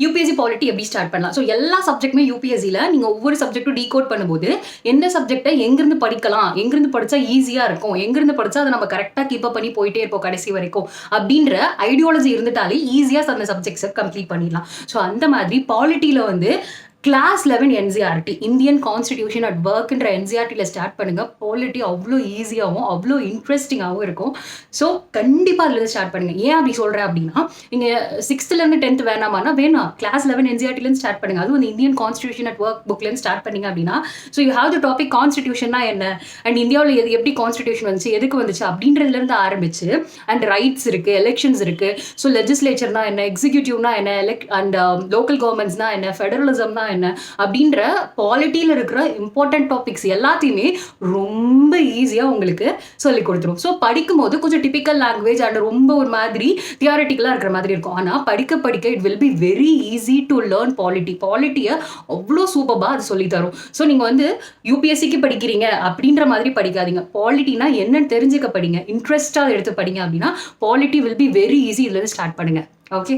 UPSC polity எப்படி start பண்ணலாம்? So எல்லா சப்ஜெக்ட்டுமே யூபிஎஸ்சியில் நீங்கள் ஒவ்வொரு சப்ஜெக்ட்டும் டீகோட் பண்ணும்போது எந்த சப்ஜெக்டை எங்கிருந்து படிக்கலாம், எங்கிருந்து படித்தா ஈஸியாக இருக்கும், எங்கிருந்து படித்தா அதை நம்ம கரெக்டாக கீப்பப் பண்ணி போயிட்டே இருப்போம் கடைசி வரைக்கும் அப்படின்ற ஐடியாலஜி இருந்துட்டாலே ஈஸியாக அந்த சப்ஜெக்ட்ஸை கம்ப்ளீட் பண்ணிடலாம். ஸோ அந்த மாதிரி பாலிட்டியில் வந்து class 11 NCERT Indian constitution at ஒர்க்ன்ற என்சிஆர்டியில் ஸ்டார்ட் பண்ணுங்க. பாலிட்டி அவ்வளோ ஈஸியாகவும் அவ்வளோ இன்ட்ரெஸ்டிங்காகவும் இருக்கும். ஸோ கண்டிப்பாக அதுலேருந்து ஸ்டார்ட் பண்ணுங்க. ஏன் அப்படி சொல்கிறேன் அப்படின்னா, நீங்கள் 6th-10th 10th வேணாமான்னா வேணாம், கிளாஸ் 11 என்சிஆர்டிலேருந்து ஸ்டார்ட் பண்ணுங்க. அதுவும் இந்த இந்தியன் கான்ஸ்டிடியூஷன் அட் ஒர்க் புக்லேருந்து ஸ்டார்ட் பண்ணிங்க அப்படின்னா, so you have the topic கான்ஸ்டிடியூஷன்னா என்ன, அண்ட் இந்தியாவில் எப்படி கான்ஸ்டிடியூஷன் வந்துச்சு, எதுக்கு வந்துச்சு அப்படின்றதுலேருந்து ஆரம்பிச்சு, அண்ட் ரைட்ஸ் இருக்குது, எலெக்ஷன்ஸ் இருக்குது, ஸோ லெஜிஸ்லேச்சர்னா என்ன, எக்ஸிக்யூட்டிவ்னா என்ன, அண்ட் லோக்கல் கவர்மெண்ட்ஸ்னா என்ன, ஃபெடரலிசம்னா என்ன அப்படின்ற பாலிட்டியில் இருக்கிற இம்பார்ட்டன்ட் டாபிக்ஸ் எல்லாத்தையுமே ரொம்ப ஈஸியாக உங்களுக்கு சொல்லி கொடுத்துரும். ஸோ படிக்கும்போது கொஞ்சம் டிபிக்கல் லாங்குவேஜ் அண்ட் ரொம்ப ஒரு மாதிரி தியாரிட்டிக்கலாக இருக்கிற மாதிரி இருக்கும். ஆனால் படிக்க படிக்க it will be very easy to learn பாலிட்டியை அவ்வளோ சூப்பராக அது சொல்லி தரும். ஸோ நீங்கள் வந்து யூபிஎஸ்சிக்கு படிக்கிறீங்க அப்படின்ற மாதிரி படிக்காதீங்க. பாலிட்டினா என்னன்னு தெரிஞ்சுக்க படிங்க, இன்ட்ரெஸ்டாக எடுத்து படிங்க. அப்படின்னா polity will be very easy. இதுலேருந்து ஸ்டார்ட் பண்ணுங்க. ஓகே.